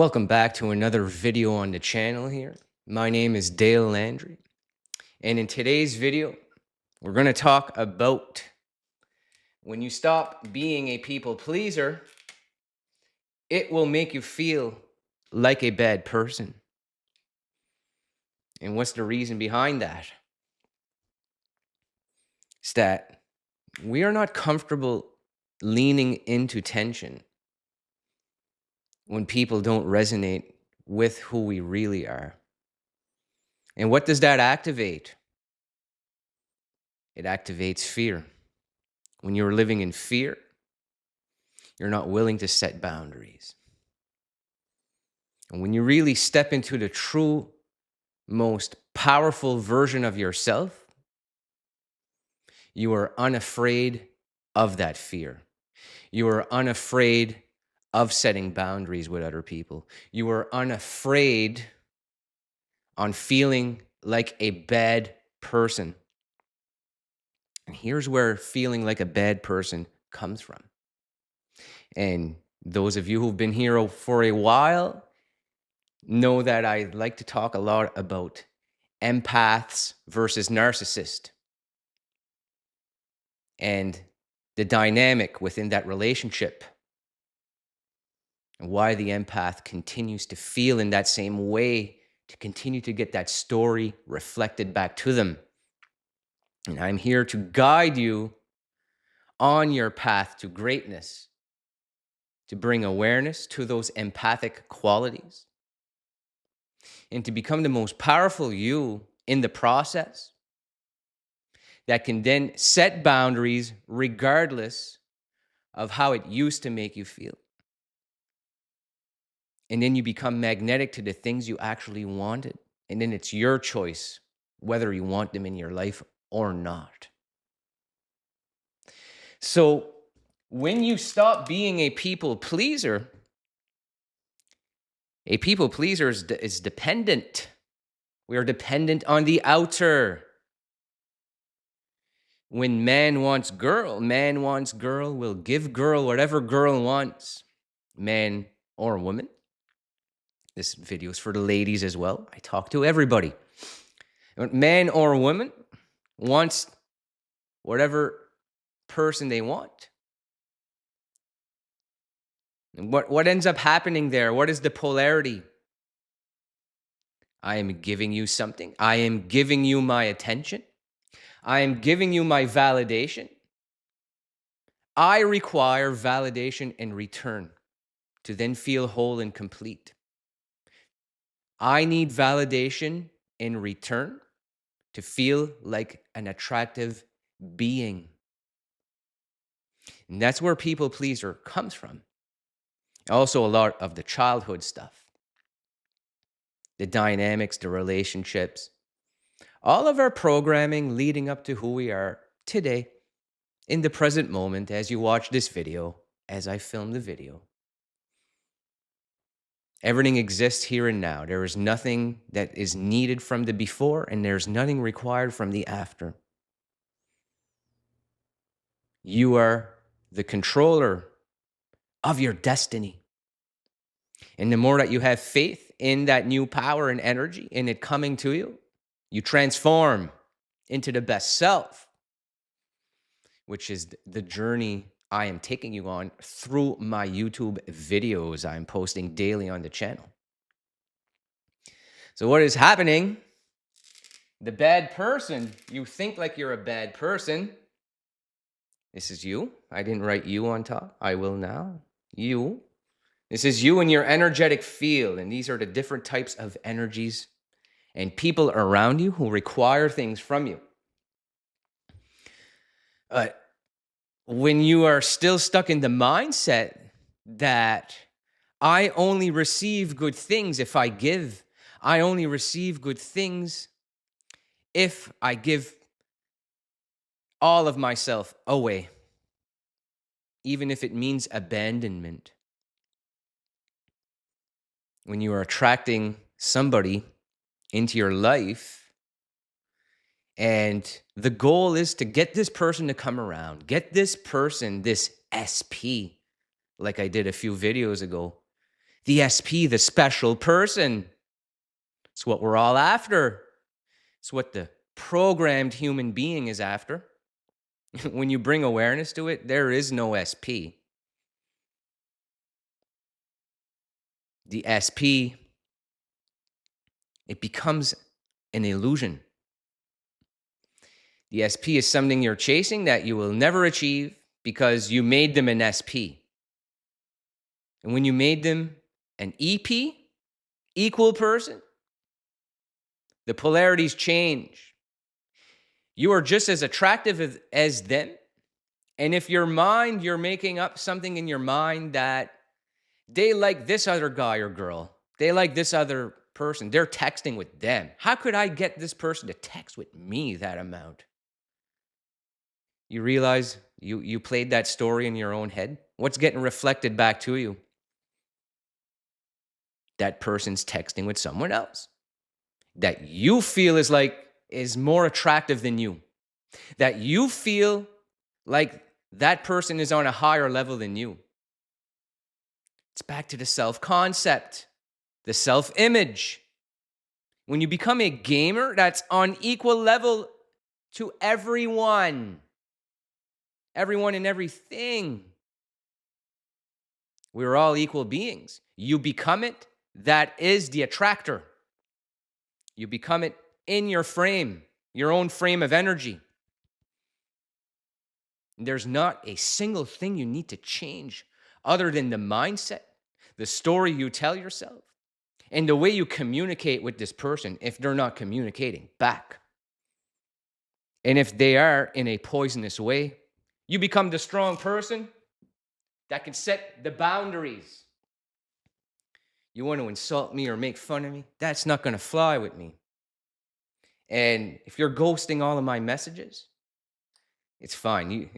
Welcome back to another video on the channel here. My name is Dale Landry, and in today's video, we're going to talk about when you stop being a people pleaser, it will make you feel like a bad person. And what's the reason behind that? It's that we are not comfortable leaning into tension when people don't resonate with who we really are. And what does that activate? It activates fear. When you're living in fear, you're not willing to set boundaries. And when you really step into the true, most powerful version of yourself, you are unafraid of that fear. You are unafraid of setting boundaries with other people. You are unafraid on feeling like a bad person. And here's where feeling like a bad person comes from. And those of you who've been here for a while know that I like to talk a lot about empaths versus narcissists and the dynamic within that relationship and why the empath continues to feel in that same way to continue to get that story reflected back to them. And I'm here to guide you on your path to greatness, to bring awareness to those empathic qualities, and to become the most powerful you in the process that can then set boundaries regardless of how it used to make you feel. And then you become magnetic to the things you actually wanted. And then it's your choice whether you want them in your life or not. So when you stop being a people pleaser is dependent. We are dependent on the outer. When man wants girl will give girl whatever girl wants, man or woman. This video is for the ladies as well. I talk to everybody. Man or woman wants whatever person they want. And what ends up happening there? What is the polarity? I am giving you something. I am giving you my attention. I am giving you my validation. I require validation in return to then feel whole and complete. I need validation in return to feel like an attractive being. And that's where people pleaser comes from. Also, a lot of the childhood stuff, the dynamics, the relationships, all of our programming leading up to who we are today, in the present moment, as you watch this video, as I film the video. Everything exists here and now. There is nothing that is needed from the before, and there's nothing required from the after. You are the controller of your destiny. And the more that you have faith in that new power and energy, in it coming to you, you transform into the best self, which is the journey I am taking you on through my YouTube videos I'm posting daily on the channel. So what is happening? The bad person, you think like you're a bad person. This is you. I didn't write you on top. I will now. You. This is you in your energetic field. And these are the different types of energies and people around you who require things from you. When you are still stuck in the mindset that I only receive good things if I give, I only receive good things if I give all of myself away, even if it means abandonment. When you are attracting somebody into your life, and the goal is to get this person to come around, get this person, this SP, like I did a few videos ago, The SP, the special person. It's what we're all after. It's what the programmed human being is after. When you bring awareness to it, there is no SP. The SP, it becomes an illusion. The SP is something you're chasing that you will never achieve because you made them an SP. And when you made them an EP, equal person, the polarities change. You are just as attractive as them. And if you're making up something in your mind that they like this other guy or girl, they like this other person, they're texting with them. How could I get this person to text with me that amount? You realize you played that story in your own head? What's getting reflected back to you? That person's texting with someone else that you feel is more attractive than you. That you feel like that person is on a higher level than you. It's back to the self-concept, the self-image. When you become a gamer that's on equal level to everyone and everything, we're all equal beings. You become it, that is the attractor. You become it in your frame, your own frame of energy. There's not a single thing you need to change other than the mindset, the story you tell yourself, and the way you communicate with this person if they're not communicating back. And if they are in a poisonous way, you become the strong person that can set the boundaries. You want to insult me or make fun of me? That's not going to fly with me. And if you're ghosting all of my messages, it's fine.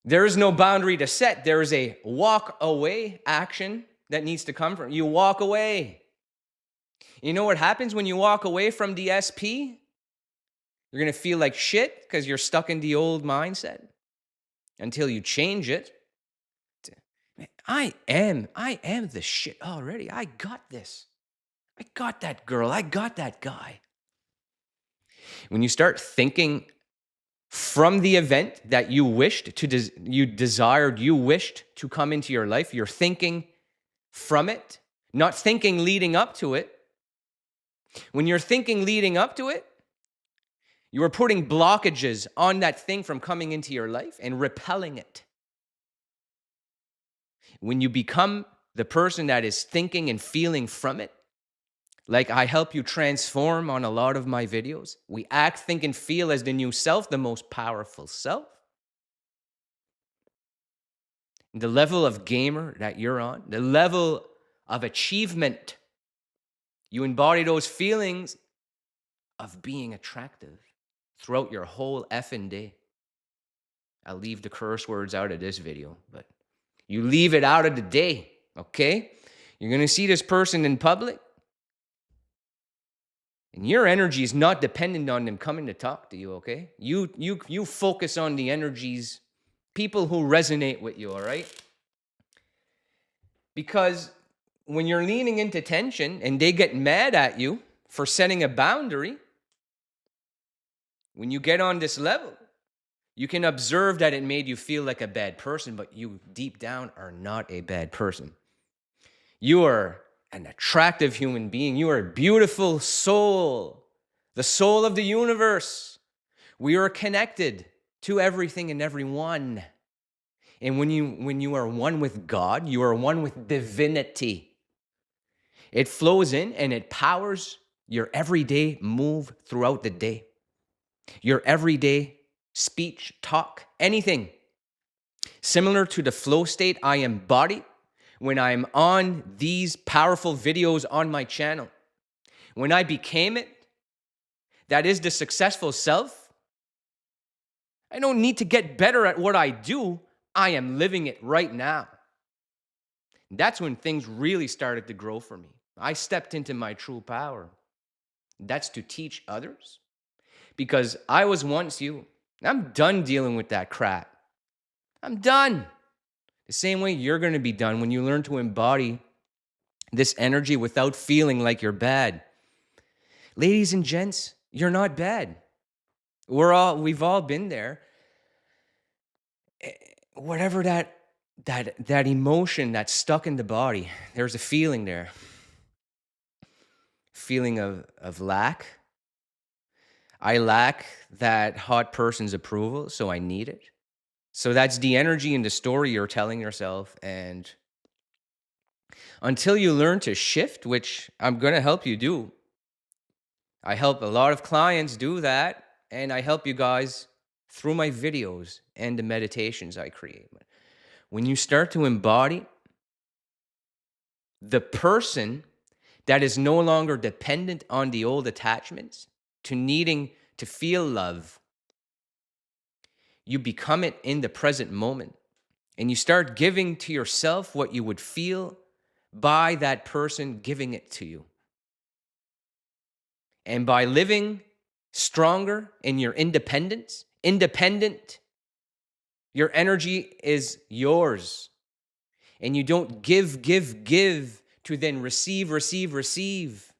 There is no boundary to set. There is a walk away action that needs to come from you. Walk away. You know what happens when you walk away from the SP? You're going to feel like shit because you're stuck in the old mindset until you change it. I am the shit already. I got this. I got that girl. I got that guy. When you start thinking from the event that you wished to, you wished to come into your life, you're thinking from it, not thinking leading up to it. When you're thinking leading up to it, you are putting blockages on that thing from coming into your life and repelling it. When you become the person that is thinking and feeling from it, like I help you transform on a lot of my videos, we act, think, and feel as the new self, the most powerful self. The level of gamer that you're on, the level of achievement, you embody those feelings of being attractive throughout your whole effing day. I'll leave the curse words out of this video, but you leave it out of the day, okay? You're going to see this person in public, and your energy is not dependent on them coming to talk to you, okay? You focus on the energies, people who resonate with you, all right? Because when you're leaning into tension and they get mad at you for setting a boundary, when you get on this level, you can observe that it made you feel like a bad person, but you deep down are not a bad person. You are an attractive human being. You are a beautiful soul, the soul of the universe. We are connected to everything and everyone. And when you are one with God, you are one with divinity. It flows in and it powers your everyday move throughout the day. Your everyday speech, talk, anything. Similar to the flow state I embody when I'm on these powerful videos on my channel. When I became it, that is the successful self, I don't need to get better at what I do. I am living it right now. That's when things really started to grow for me. I stepped into my true power. That's to teach others. Because I was once you. I'm done dealing with that crap. I'm done. The same way you're going to be done when you learn to embody this energy without feeling like you're bad. Ladies and gents, you're not bad. We've all been there. Whatever that emotion that's stuck in the body, there's a feeling there. Feeling of lack. I lack that hot person's approval, so I need it. So that's the energy and the story you're telling yourself. And until you learn to shift, which I'm going to help you do, I help a lot of clients do that. And I help you guys through my videos and the meditations I create. When you start to embody the person that is no longer dependent on the old attachments to needing to feel love, you become it in the present moment. And you start giving to yourself what you would feel by that person giving it to you. And by living stronger in your independent, your energy is yours. And you don't give to then receive.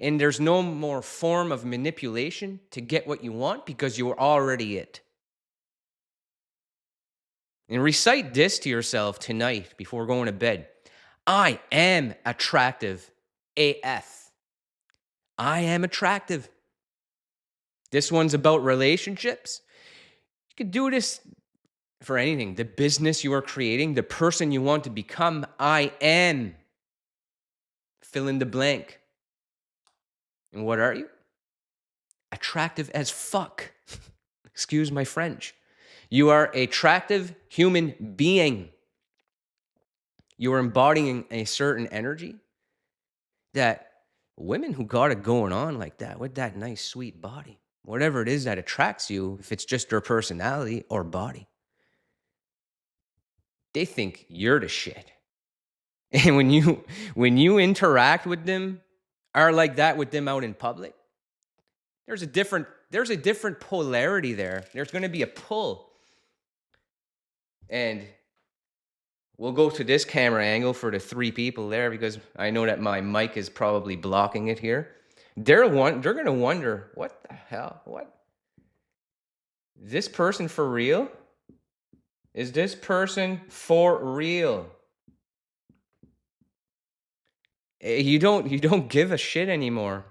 And there's no more form of manipulation to get what you want because you are already it. And recite this to yourself tonight before going to bed. I am attractive AF. I am attractive. This one's about relationships. You could do this for anything. The business you are creating, the person you want to become. I am. Fill in the blank. And what are you? Attractive as fuck. Excuse my French. You are an attractive human being. You are embodying a certain energy that women who got it going on like that, with that nice, sweet body, whatever it is that attracts you, if it's just their personality or body, they think you're the shit. And when you interact with them, are like that with them out in public, there's a different polarity there. There's going to be a pull. And we'll go to this camera angle for the three people there because I know that my mic is probably blocking it here. They're going to wonder, what the hell? What? Is this person for real? Is this person for real? You don't give a shit anymore.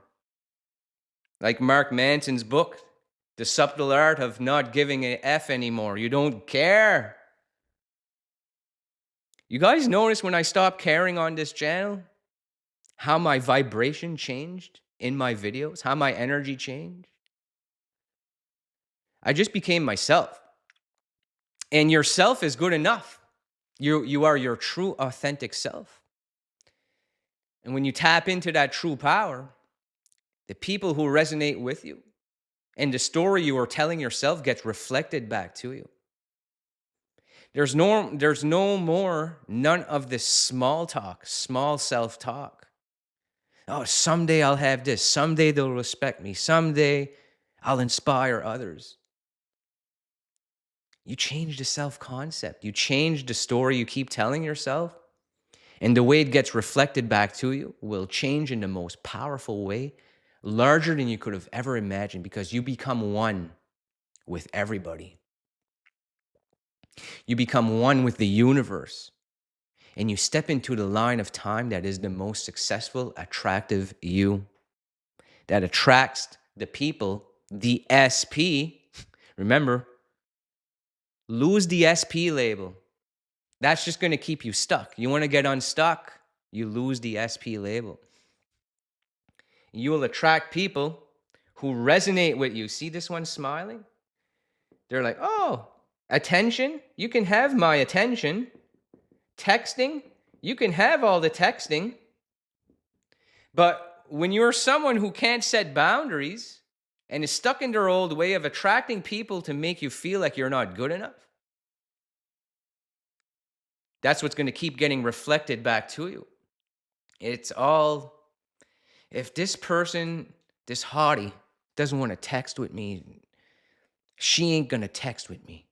Like Mark Manson's book, The Subtle Art of Not Giving a F Anymore. You don't care. You guys notice when I stopped caring on this channel, how my vibration changed in my videos, how my energy changed? I just became myself. And yourself is good enough. You are your true, authentic self. And when you tap into that true power, the people who resonate with you and the story you are telling yourself gets reflected back to you. There's no more, none of this small talk, small self-talk. Oh, someday I'll have this. Someday they'll respect me. Someday I'll inspire others. You change the self-concept. You change the story you keep telling yourself. And the way it gets reflected back to you will change in the most powerful way, larger than you could have ever imagined, because you become one with everybody. You become one with the universe. And you step into the line of time that is the most successful, attractive you. That attracts the people, the SP. Remember, lose the SP label. That's just going to keep you stuck. You want to get unstuck, you lose the SP label. You will attract people who resonate with you. See this one smiling? They're like, oh, attention? You can have my attention. Texting? You can have all the texting. But when you're someone who can't set boundaries and is stuck in their old way of attracting people to make you feel like you're not good enough, that's what's going to keep getting reflected back to you. It's all, if this person, this hottie, doesn't want to text with me, she ain't going to text with me.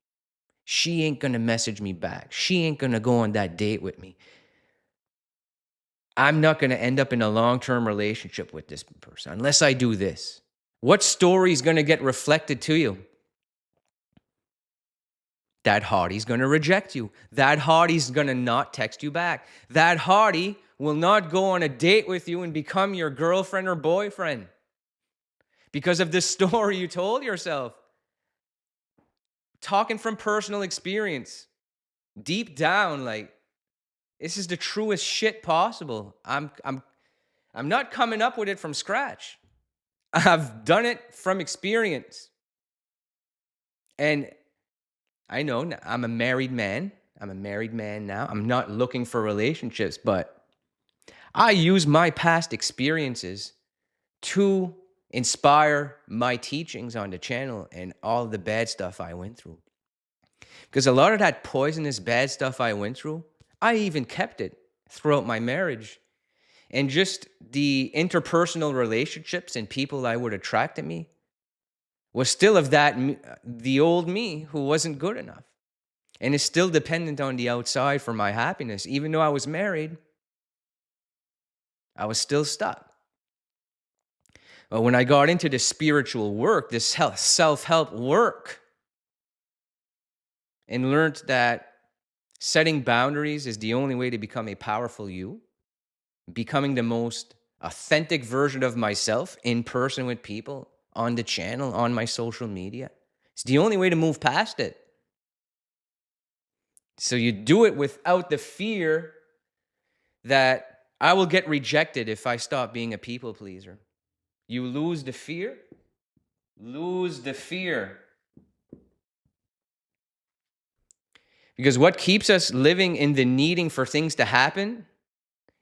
She ain't going to message me back. She ain't going to go on that date with me. I'm not going to end up in a long-term relationship with this person unless I do this. What story is going to get reflected to you? That hottie's going to reject you. That hottie's going to not text you back. That hottie will not go on a date with you and become your girlfriend or boyfriend because of the story you told yourself. Talking from personal experience, deep down, like, this is the truest shit possible. I'm not coming up with it from scratch. I've done it from experience. And I know I'm a married man. I'm a married man now. I'm not looking for relationships, but I use my past experiences to inspire my teachings on the channel and all the bad stuff I went through. Because a lot of that poisonous bad stuff I went through, I even kept it throughout my marriage. And just the interpersonal relationships and people I would attract to me was still of the old me who wasn't good enough. And is still dependent on the outside for my happiness. Even though I was married, I was still stuck. But when I got into this spiritual work, this self-help work, and learned that setting boundaries is the only way to become a powerful you, becoming the most authentic version of myself in person with people, on the channel, on my social media. It's the only way to move past it. So you do it without the fear that I will get rejected if I stop being a people pleaser. You lose the fear. Lose the fear. Because what keeps us living in the needing for things to happen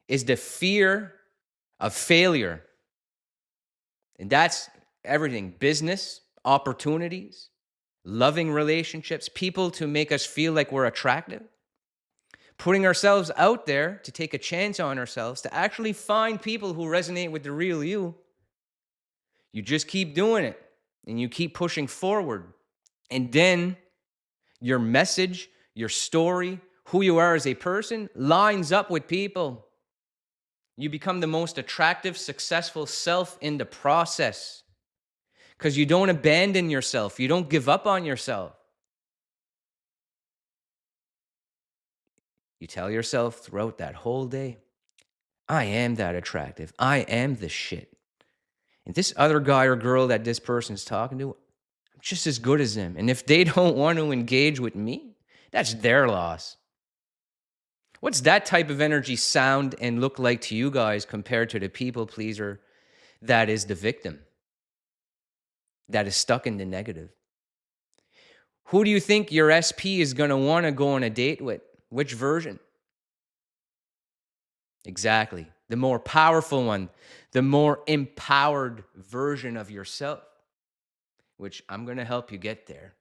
is the fear of failure. And that's everything: business, opportunities, loving relationships, people to make us feel like we're attractive, putting ourselves out there to take a chance on ourselves, to actually find people who resonate with the real you. You just keep doing it and you keep pushing forward. And then your message, your story, who you are as a person lines up with people. You become the most attractive, successful self in the process because you don't abandon yourself. You don't give up on yourself. You tell yourself throughout that whole day, I am that attractive. I am the shit. And this other guy or girl that this person's talking to, I'm just as good as them. And if they don't want to engage with me, that's their loss. What's that type of energy sound and look like to you guys compared to the people pleaser that is the victim, that is stuck in the negative? Who do you think your SP is going to want to go on a date with? Which version? Exactly. The more powerful one, the more empowered version of yourself, which I'm going to help you get there.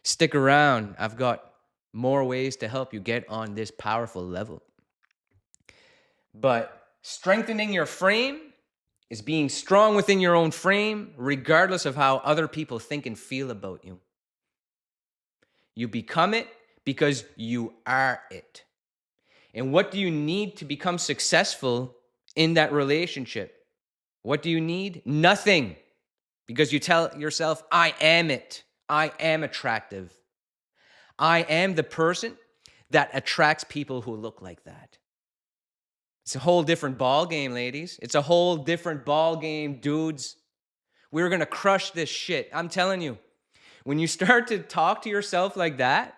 Stick around. I've got more ways to help you get on this powerful level. But strengthening your frame is being strong within your own frame, regardless of how other people think and feel about you. You become it because you are it. And what do you need to become successful in that relationship? What do you need? Nothing. Because you tell yourself, I am it. I am attractive. I am the person that attracts people who look like that. It's a whole different ball game, ladies. It's a whole different ball game, dudes. We're going to crush this shit. I'm telling you. When you start to talk to yourself like that,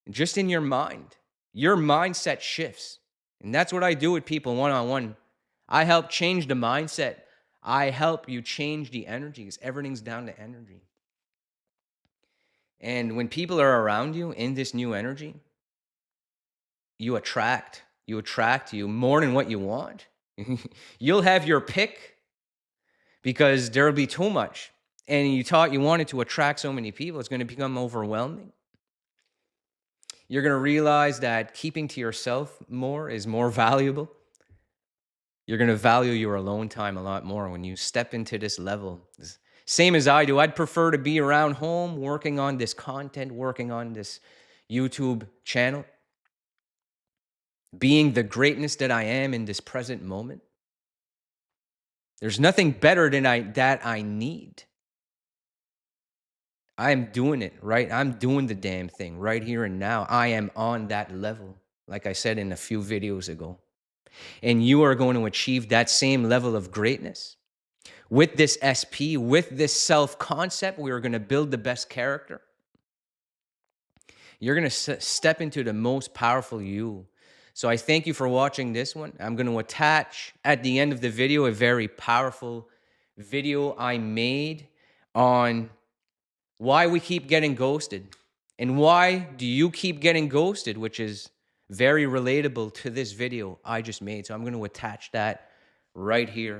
just in your mind, your mindset shifts. And that's what I do with people one-on-one. I help change the mindset. I help you change the energy, because everything's down to energy. And when people are around you in this new energy, you attract you more than what you want. You'll have your pick because there'll be too much. And you wanted to attract so many people, it's going to become overwhelming. You're going to realize that keeping to yourself more is more valuable. You're going to value your alone time a lot more when you step into this level. Same as I do. I'd prefer to be around home working on this content, working on this YouTube channel, being the greatness that I am in this present moment. There's nothing better than that I need. I am doing it, right? I'm doing the damn thing right here and now. I am on that level, like I said in a few videos ago. And you are going to achieve that same level of greatness. With this SP, with this self concept, we are going to build the best character. You're going to step into the most powerful you. So I thank you for watching this one. I'm going to attach at the end of the video a very powerful video I made on why we keep getting ghosted and why do you keep getting ghosted, which is very relatable to this video I just made. So I'm going to attach that right here.